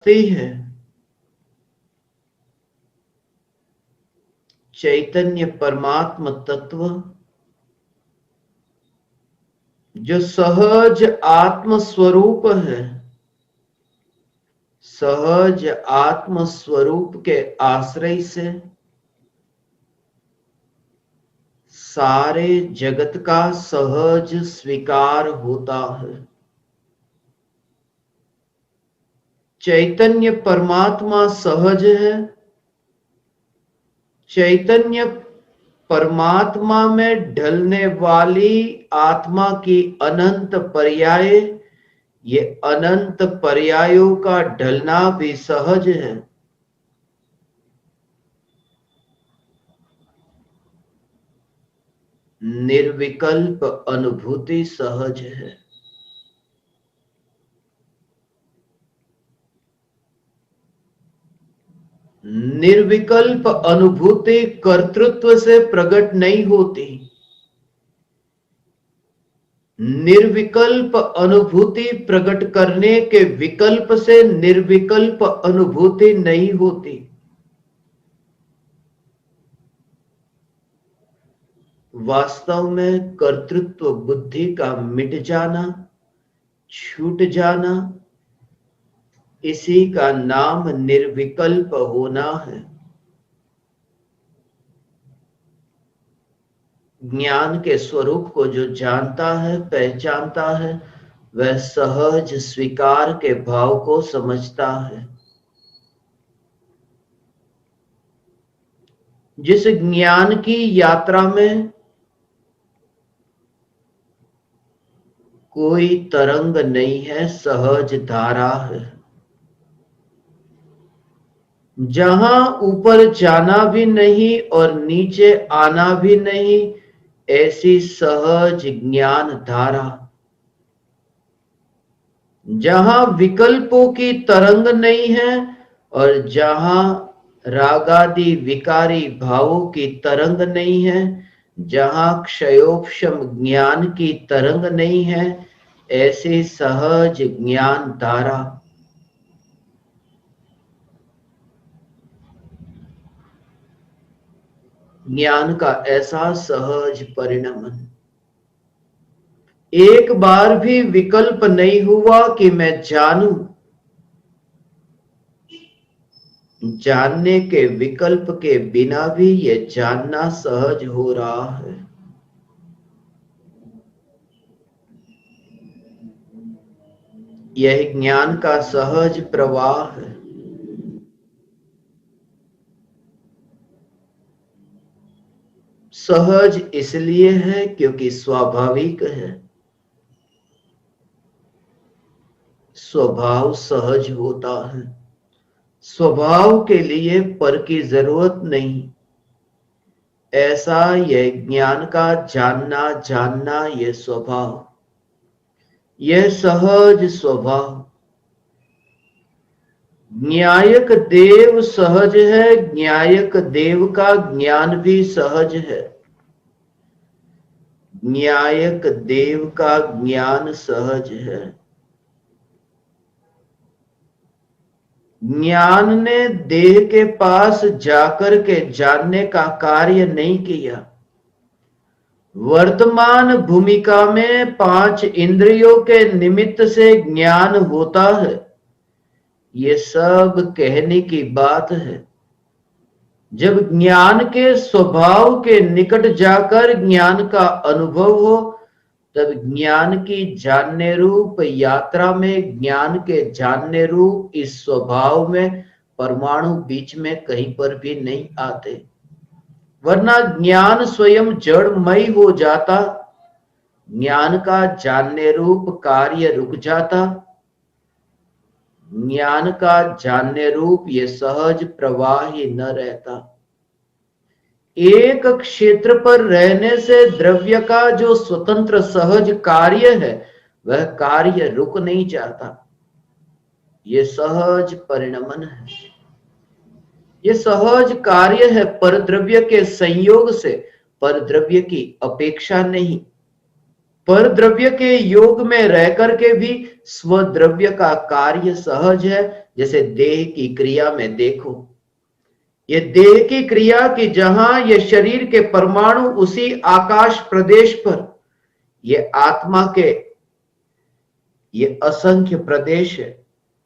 है चैतन्य परमात्मा तत्व जो सहज आत्म स्वरूप है, सहज आत्म स्वरूप के आश्रय से सारे जगत का सहज स्वीकार होता है। चैतन्य परमात्मा सहज है। चैतन्य परमात्मा में ढलने वाली आत्मा की अनंत पर्याय, ये अनंत पर्यायों का ढलना भी सहज है। निर्विकल्प अनुभूति सहज है। निर्विकल्प अनुभूति कर्तृत्व से प्रकट नहीं होती। निर्विकल्प अनुभूति प्रकट करने के विकल्प से निर्विकल्प अनुभूति नहीं होती। वास्तव में कर्तृत्व बुद्धि का मिट जाना, छूट जाना, इसी का नाम निर्विकल्प होना है। ज्ञान के स्वरूप को जो जानता है, पहचानता है, वह सहज स्वीकार के भाव को समझता है। जिस ज्ञान की यात्रा में कोई तरंग नहीं है, सहज धारा है। जहां ऊपर जाना भी नहीं और नीचे आना भी नहीं, ऐसी सहज ज्ञान धारा। जहां विकल्पों की तरंग नहीं है और जहां रागादि विकारी भावों की तरंग नहीं है, जहां क्षयोपशम ज्ञान की तरंग नहीं है, ऐसी सहज ज्ञान धारा। ज्ञान का ऐसा सहज परिणमन। एक बार भी विकल्प नहीं हुआ कि मैं जानूं। जानने के विकल्प के बिना भी यह जानना सहज हो रहा है। यह ज्ञान का सहज प्रवाह है। सहज इसलिए है क्योंकि स्वाभाविक है। स्वभाव सहज होता है। स्वभाव के लिए पर की जरूरत नहीं। ऐसा यह ज्ञान का जानना यह स्वभाव, यह सहज स्वभाव। न्यायक देव सहज है, न्यायक देव का ज्ञान भी सहज है। न्यायक देव का ज्ञान सहज है। ज्ञान ने देह के पास जाकर के जानने का कार्य नहीं किया। वर्तमान भूमिका में 5 इंद्रियों के निमित्त से ज्ञान होता है। ये सब कहने की बात है। जब ज्ञान के स्वभाव के निकट जाकर ज्ञान का अनुभव हो, तब ज्ञान की जानने रूप यात्रा में, ज्ञान के जानने रूप इस स्वभाव में परमाणु बीच में कहीं पर भी नहीं आते। वरना ज्ञान स्वयं जड़मय हो जाता, ज्ञान का जानने रूप कार्य रुक जाता। ज्ञान का जानने रूप ये सहज प्रवाह ही न रहता। एक क्षेत्र पर रहने से द्रव्य का जो स्वतंत्र सहज कार्य है, वह कार्य रुक नहीं जाता। ये सहज परिणमन है। ये सहज कार्य है, परद्रव्य के संयोग से, परद्रव्य की अपेक्षा नहीं। परद्रव्य के योग में रह करके भी स्वद्रव्य का कार्य सहज है, जैसे देह की क्रिया में देखो, ये देह की क्रिया की जहां ये शरीर के परमाणु उसी आकाश प्रदेश पर, ये आत्मा के ये असंख्य प्रदेश है।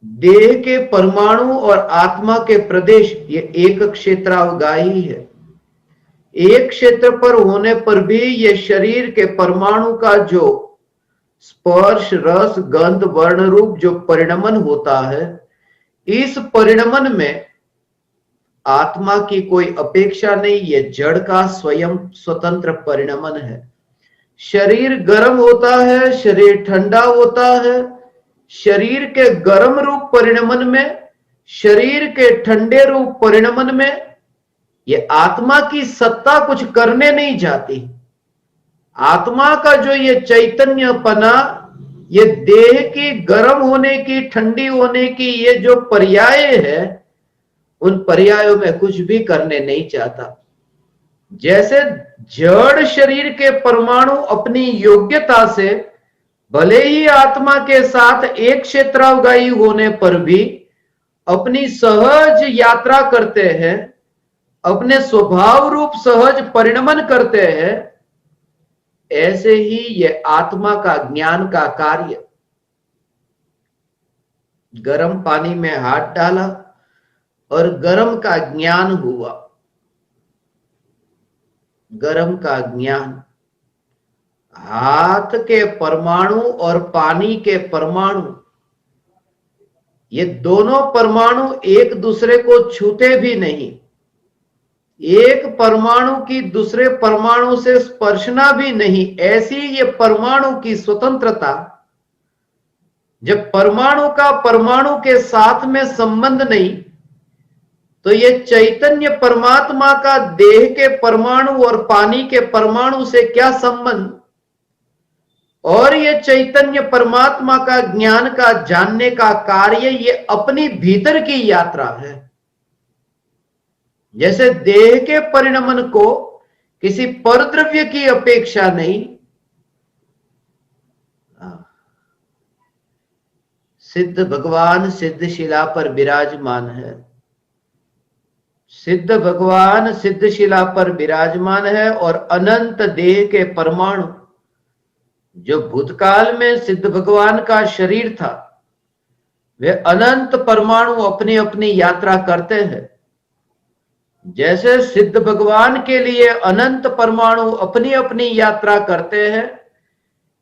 देह के परमाणु और आत्मा के प्रदेश ये एक क्षेत्रावगाही है। एक क्षेत्र पर होने पर भी ये शरीर के परमाणु का जो स्पर्श रस गंध वर्ण रूप जो परिणमन होता है, इस परिणमन में आत्मा की कोई अपेक्षा नहीं, ये जड़ का स्वयं स्वतंत्र परिणमन है। शरीर गर्म होता है, शरीर ठंडा होता है, शरीर के गर्म रूप परिणमन में, शरीर के ठंडे रूप परिणमन में ये आत्मा की सत्ता कुछ करने नहीं जाती। आत्मा का जो ये चैतन्यपना, ये देह की गर्म होने की ठंडी होने की ये जो पर्याय है, उन पर्यायों में कुछ भी करने नहीं चाहता। जैसे जड़ शरीर के परमाणु अपनी योग्यता से भले ही आत्मा के साथ एक क्षेत्रावगाही होने पर भी अपनी सहज यात्रा करते हैं, अपने स्वभाव रूप सहज परिणमन करते हैं, ऐसे ही ये आत्मा का ज्ञान का कार्य। गर्म पानी में हाथ डाला और गर्म का ज्ञान हुआ। गर्म का ज्ञान, हाथ के परमाणु और पानी के परमाणु, ये दोनों परमाणु एक दूसरे को छूते भी नहीं। एक परमाणु की दूसरे परमाणु से स्पर्शना भी नहीं, ऐसी ये परमाणु की स्वतंत्रता। जब परमाणु का परमाणु के साथ में संबंध नहीं, तो ये चैतन्य परमात्मा का देह के परमाणु और पानी के परमाणु से क्या संबंध। और ये चैतन्य परमात्मा का ज्ञान का जानने का कार्य ये अपनी भीतर की यात्रा है। जैसे देह के परिणमन को किसी परद्रव्य की अपेक्षा नहीं। सिद्ध भगवान सिद्ध शिला पर विराजमान है। सिद्ध भगवान सिद्ध शिला पर विराजमान है और अनंत देह के परमाणु, जो भूतकाल में सिद्ध भगवान का शरीर था, वे अनंत परमाणु अपनी अपनी यात्रा करते हैं। जैसे सिद्ध भगवान के लिए अनंत परमाणु अपनी अपनी यात्रा करते हैं,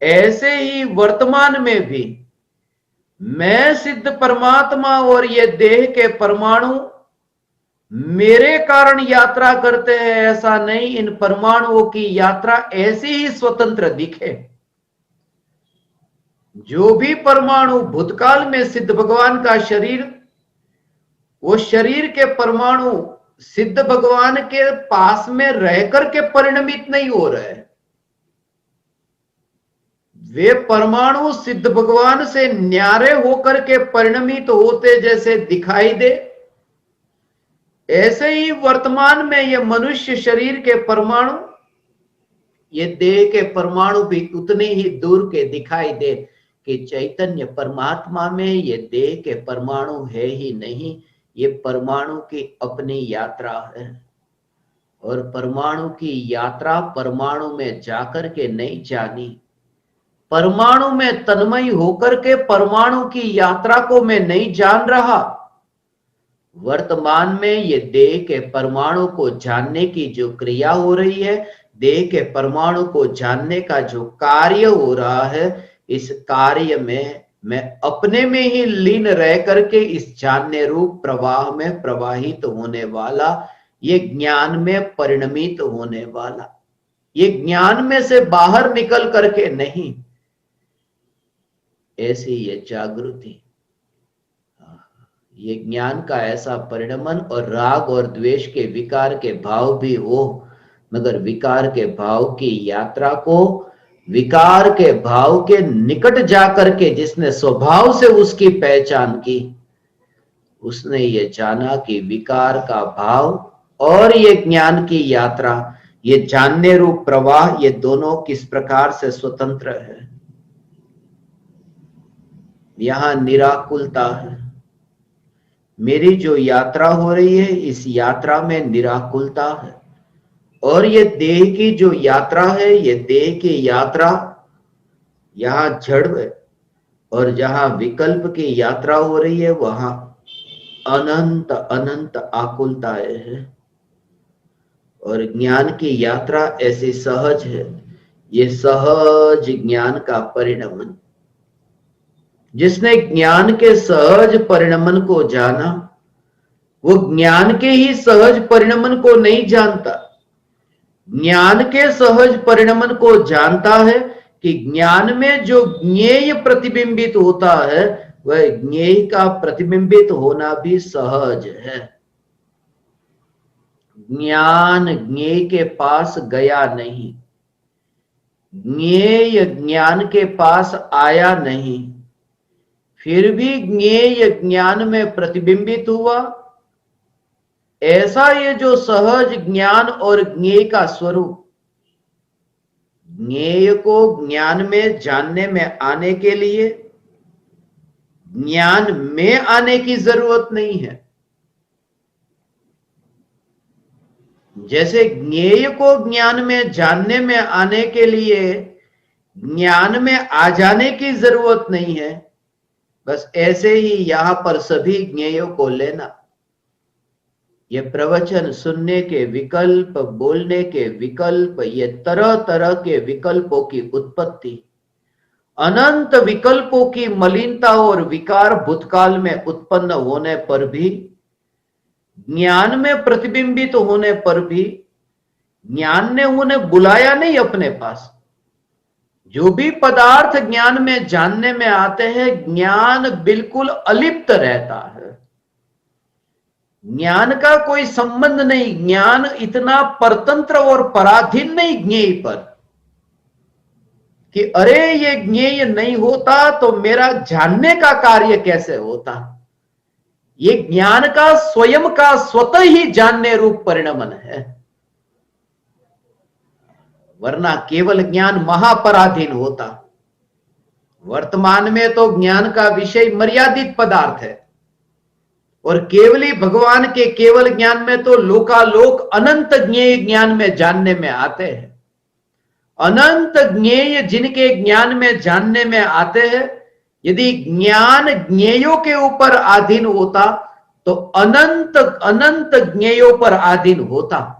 ऐसे ही वर्तमान में भी मैं सिद्ध परमात्मा और ये देह के परमाणु मेरे कारण यात्रा करते हैं, ऐसा नहीं। इन परमाणुओं की यात्रा ऐसी ही स्वतंत्र दिखे। जो भी परमाणु भूतकाल में सिद्ध भगवान का शरीर, वो शरीर के परमाणु सिद्ध भगवान के पास में रहकर के परिणमित नहीं हो रहे। वे परमाणु सिद्ध भगवान से न्यारे होकर के परिणमित होते जैसे दिखाई दे, ऐसे ही वर्तमान में ये मनुष्य शरीर के परमाणु, ये देह के परमाणु भी उतने ही दूर के दिखाई दे कि चैतन्य परमात्मा में ये देह के परमाणु है ही नहीं। ये परमाणु की अपनी यात्रा है और परमाणु की यात्रा परमाणु में जाकर के नहीं जानी। परमाणु में तन्मय होकर के परमाणु की यात्रा को मैं नहीं जान रहा। वर्तमान में ये देह के परमाणु को जानने की जो क्रिया हो रही है, देह के परमाणु को जानने का जो कार्य हो रहा है, इस कार्य में मैं अपने में ही लीन रह करके इस जानने रूप प्रवाह में प्रवाहित होने वाला, ये ज्ञान में परिणमित होने वाला, ये ज्ञान में से बाहर निकल करके नहीं। ऐसी ये जागृति, ये ज्ञान का ऐसा परिणमन। और राग और द्वेष के विकार के भाव भी हो, मगर विकार के भाव की यात्रा को विकार के भाव के निकट जाकर के जिसने स्वभाव से उसकी पहचान की, उसने ये जाना कि विकार का भाव और ये ज्ञान की यात्रा, ये जानने रूप प्रवाह, ये दोनों किस प्रकार से स्वतंत्र है। यहां निराकुलता है। मेरी जो यात्रा हो रही है इस यात्रा में निराकुलता है, और ये देह की जो यात्रा है, ये देह की यात्रा यहां जड़ है, और जहां विकल्प की यात्रा हो रही है वहां अनंत अनंत आकुलताएं हैं। और ज्ञान की यात्रा ऐसी सहज है, ये सहज ज्ञान का परिणमन। जिसने ज्ञान के सहज परिणमन को जाना, वो ज्ञान के ही सहज परिणमन को नहीं जानता, ज्ञान के सहज परिणमन को जानता है कि ज्ञान में जो ज्ञेय प्रतिबिंबित होता है वह ज्ञेय का प्रतिबिंबित होना भी सहज है। ज्ञान ज्ञेय के पास गया नहीं, ज्ञेय ज्ञान के पास आया नहीं, फिर भी ज्ञेय ज्ञान में प्रतिबिंबित हुआ। ऐसा ये जो सहज ज्ञान और ज्ञेय का स्वरूप, ज्ञेय को ज्ञान में जानने में आने के लिए ज्ञान में आने की जरूरत नहीं है। जैसे ज्ञेय को ज्ञान में जानने में आने के लिए ज्ञान में आ जाने की जरूरत नहीं है, बस ऐसे ही यहां पर सभी ज्ञेयों को लेना। ये प्रवचन सुनने के विकल्प, बोलने के विकल्प, ये तरह तरह के विकल्पों की उत्पत्ति, अनंत विकल्पों की मलिनता और विकार भूतकाल में उत्पन्न होने पर भी, ज्ञान में प्रतिबिंबित होने पर भी, ज्ञान ने उन्हें बुलाया नहीं अपने पास। जो भी पदार्थ ज्ञान में जानने में आते हैं, ज्ञान बिल्कुल अलिप्त रहता है, ज्ञान का कोई संबंध नहीं। ज्ञान इतना परतंत्र और पराधीन नहीं ज्ञेय पर कि अरे ये ज्ञेय नहीं होता तो मेरा जानने का कार्य कैसे होता। ये ज्ञान का स्वयं का स्वतः ही जानने रूप परिणमन है, वरना केवल ज्ञान महापराधीन होता। वर्तमान में तो ज्ञान का विषय मर्यादित पदार्थ है, और केवली भगवान के केवल ज्ञान में तो लोकालोक अनंत ज्ञेय ज्ञान में जानने में आते हैं। अनंत ज्ञेय जिनके ज्ञान में जानने में आते हैं, यदि ज्ञान ज्ञेयों के ऊपर अधीन होता तो अनंत अनंत ज्ञेयों पर अधीन होता।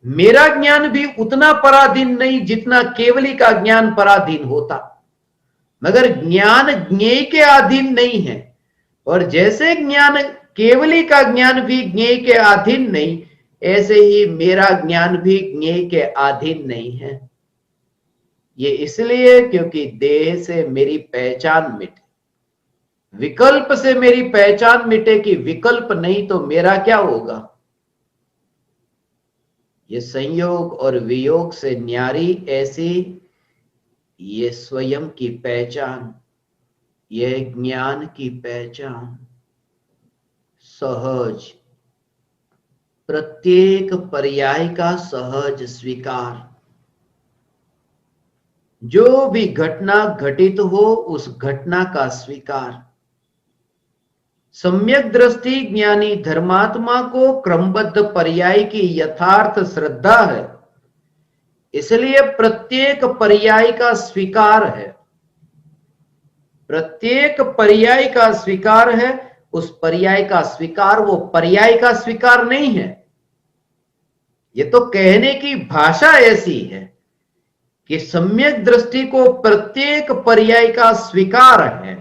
मेरा ज्ञान भी उतना पराधीन नहीं जितना केवली का ज्ञान पराधीन होता, मगर ज्ञान ज्ञेय के अधीन नहीं है। और जैसे ज्ञान केवली का ज्ञान भी ज्ञेय के अधीन नहीं, ऐसे ही मेरा ज्ञान भी ज्ञेय के अधीन नहीं है। ये इसलिए क्योंकि देह से मेरी पहचान मिटे, विकल्प से मेरी पहचान मिटे कि विकल्प नहीं तो मेरा क्या होगा। ये संयोग और वियोग से न्यारी ऐसी ये स्वयं की पहचान, यह ज्ञान की पहचान, सहज, प्रत्येक पर्याय का सहज स्वीकार। जो भी घटना घटित हो उस घटना का स्वीकार। सम्यक दृष्टि ज्ञानी धर्मात्मा को क्रमबद्ध पर्याय की यथार्थ श्रद्धा है, इसलिए प्रत्येक पर्याय का स्वीकार है। प्रत्येक पर्याय का स्वीकार है, उस पर्याय का स्वीकार वो पर्याय का स्वीकार नहीं है। ये तो कहने की भाषा ऐसी है कि सम्यक दृष्टि को प्रत्येक पर्याय का स्वीकार है।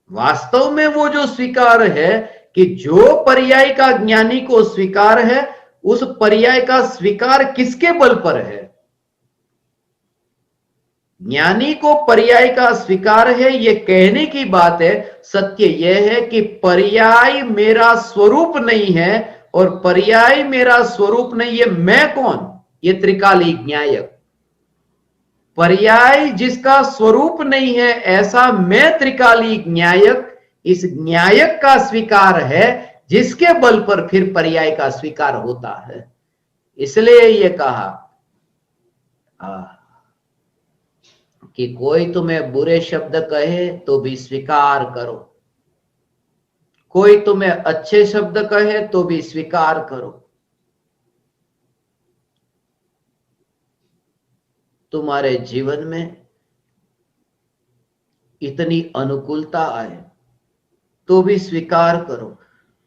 वास्तव में वो जो स्वीकार है कि जो पर्याय का ज्ञानी को स्वीकार है, उस पर्याय का स्वीकार किसके बल पर है। ज्ञानी को पर्याय का स्वीकार है, ये कहने की बात है। सत्य यह है कि पर्याय मेरा स्वरूप नहीं है, और पर्याय मेरा स्वरूप नहीं है। मैं कौन? ये त्रिकाली न्यायक। पर्याय जिसका स्वरूप नहीं है, ऐसा मैं त्रिकाली न्यायक, इस न्यायक का स्वीकार है, जिसके बल पर फिर पर्याय का स्वीकार होता है। इसलिए ये कहा कि कोई तुम्हें बुरे शब्द कहे तो भी स्वीकार करो, कोई तुम्हें अच्छे शब्द कहे तो भी स्वीकार करो। तुम्हारे जीवन में इतनी अनुकूलता आए तो भी स्वीकार करो,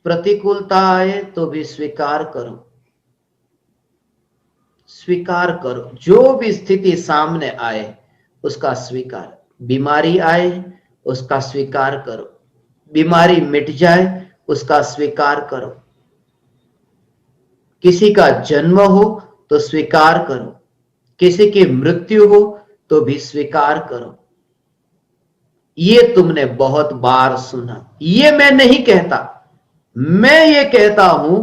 प्रतिकूलता आए तो भी स्वीकार करो। स्वीकार करो, जो भी स्थिति सामने आए उसका स्वीकार। बीमारी आए उसका स्वीकार करो, बीमारी मिट जाए उसका स्वीकार करो। किसी का जन्म हो तो स्वीकार करो, किसी की मृत्यु हो तो भी स्वीकार करो। ये तुमने बहुत बार सुना, ये मैं नहीं कहता, मैं ये कहता हूं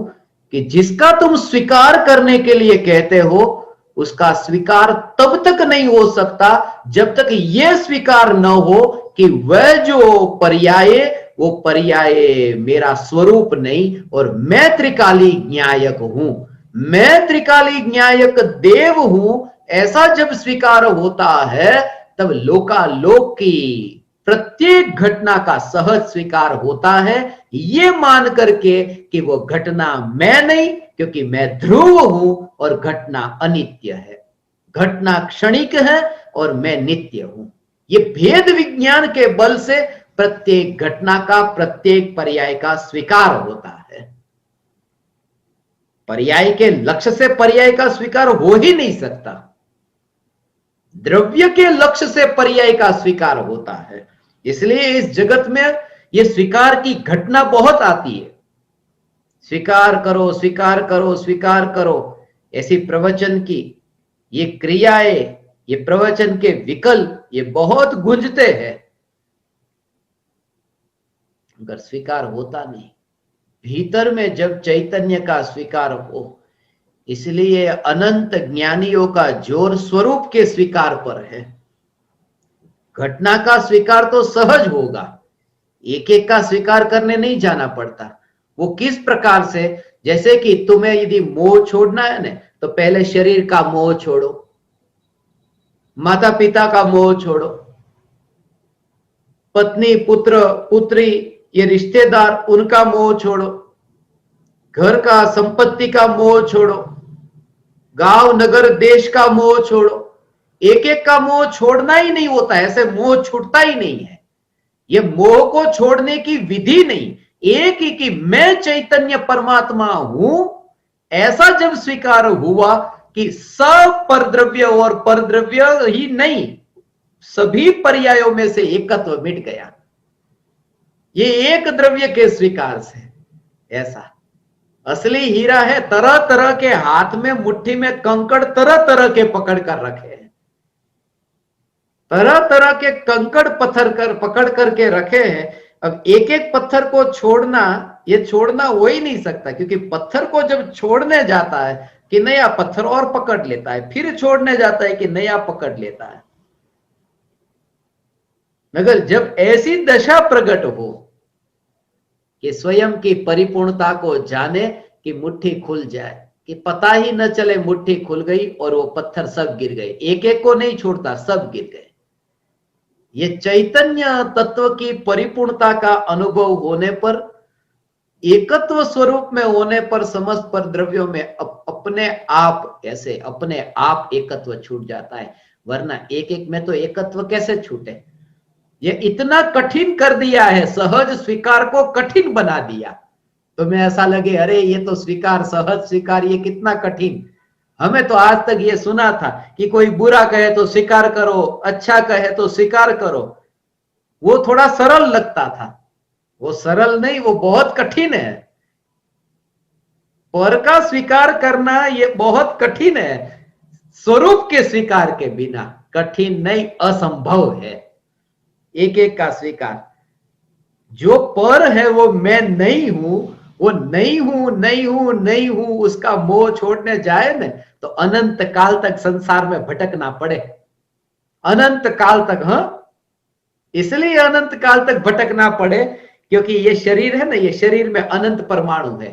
कि जिसका तुम स्वीकार करने के लिए कहते हो उसका स्वीकार तब तक नहीं हो सकता जब तक यह स्वीकार न हो कि वह जो पर्याय, वो पर्याय मेरा स्वरूप नहीं और मैं त्रिकाली न्यायक हूं, मैं त्रिकाली न्यायक देव हूं। ऐसा जब स्वीकार होता है तब लोकालोक की प्रत्येक घटना का सहज स्वीकार होता है, ये मान करके कि वो घटना मैं नहीं, क्योंकि मैं ध्रुव हूं और घटना अनित्य है, घटना क्षणिक है और मैं नित्य हूं। ये भेद विज्ञान के बल से प्रत्येक घटना का, प्रत्येक पर्याय का स्वीकार होता है। पर्याय के लक्ष्य से पर्याय का स्वीकार हो ही नहीं सकता, द्रव्य के लक्ष्य से पर्याय का स्वीकार होता है। इसलिए इस जगत में ये स्वीकार की घटना बहुत आती है, स्वीकार करो, स्वीकार करो, स्वीकार करो। ऐसी प्रवचन की ये क्रियाएं, ये प्रवचन के विकल्प ये बहुत गूंजते हैं, मगर स्वीकार होता नहीं। भीतर में जब चैतन्य का स्वीकार हो, इसलिए अनंत ज्ञानियों का जोर स्वरूप के स्वीकार पर है। घटना का स्वीकार तो सहज होगा, एक एक का स्वीकार करने नहीं जाना पड़ता। वो किस प्रकार से, जैसे कि तुम्हें यदि मोह छोड़ना है ना, तो पहले शरीर का मोह छोड़ो, माता पिता का मोह छोड़ो, पत्नी पुत्र पुत्री ये रिश्तेदार उनका मोह छोड़ो, घर का संपत्ति का मोह छोड़ो, गांव नगर देश का मोह छोड़ो। एक एक का मोह छोड़ना ही नहीं होता, ऐसे मोह छूटता ही नहीं है। ये मोह को छोड़ने की विधि नहीं, एक ही कि मैं चैतन्य परमात्मा हूं, ऐसा जब स्वीकार हुआ कि सब परद्रव्य और परद्रव्य ही नहीं, सभी पर्यायों में से एकत्व मिट गया, ये एक द्रव्य के स्वीकार से। ऐसा असली हीरा है, तरह तरह के हाथ में, मुट्ठी में कंकड़ तरह तरह के पकड़ कर रखे हैं, तरह तरह के कंकड़ पत्थर कर पकड़ करके रखे हैं। अब एक एक पत्थर को छोड़ना, ये छोड़ना हो ही नहीं सकता, क्योंकि पत्थर को जब छोड़ने जाता है कि नया पत्थर और पकड़ लेता है, फिर छोड़ने जाता है कि नया पकड़ लेता है। मगर जब ऐसी दशा प्रकट हो कि स्वयं की परिपूर्णता को जाने, कि मुट्ठी खुल जाए, कि पता ही न चले मुट्ठी खुल गई और वो पत्थर सब गिर गए, एक एक को नहीं छोड़ता, सब गिर गए। ये चैतन्य तत्व की परिपूर्णता का अनुभव होने पर, एकत्व स्वरूप में होने पर समस्त पर द्रव्यों में अपने आप, ऐसे अपने आप एकत्व छूट जाता है। वरना एक एक में तो एकत्व कैसे छूटे? ये इतना कठिन कर दिया है, सहज स्वीकार को कठिन बना दिया। तुम्हें ऐसा लगे अरे ये तो स्वीकार, सहज स्वीकार ये कितना कठिन। हमें तो आज तक ये सुना था कि कोई बुरा कहे तो स्वीकार करो, अच्छा कहे तो स्वीकार करो, वो थोड़ा सरल लगता था। वो सरल नहीं, वो बहुत कठिन है। पर का स्वीकार करना ये बहुत कठिन है, स्वरूप के स्वीकार के बिना कठिन नहीं, असंभव है। एक एक का स्वीकार, जो पर है वो मैं नहीं हूं, वो नहीं हूं नहीं हूं नहीं हूं, उसका मोह छोड़ने जाए न तो अनंत काल तक संसार में भटकना पड़े, अनंत काल तक। हाँ, इसलिए अनंत काल तक भटकना पड़े क्योंकि ये शरीर है ना, ये शरीर में अनंत परमाणु है।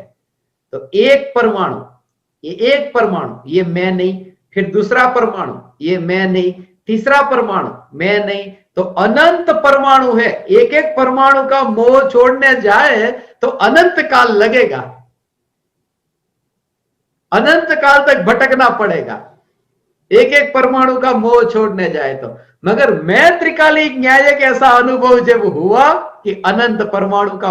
तो एक परमाणु, ये एक परमाणु ये मैं नहीं, फिर दूसरा परमाणु ये मैं नहीं, तीसरा परमाणु मैं नहीं, तो अनंत परमाणु है, एक एक परमाणु का मोह छोड़ने जाए तो अनंत काल लगेगा, अनंत काल तक भटकना पड़ेगा, एक एक परमाणु का मोह छोड़ने जाए तो। मगर मैं त्रिकालिक न्यायिक ऐसा अनुभव जब हुआ कि अनंत परमाणु का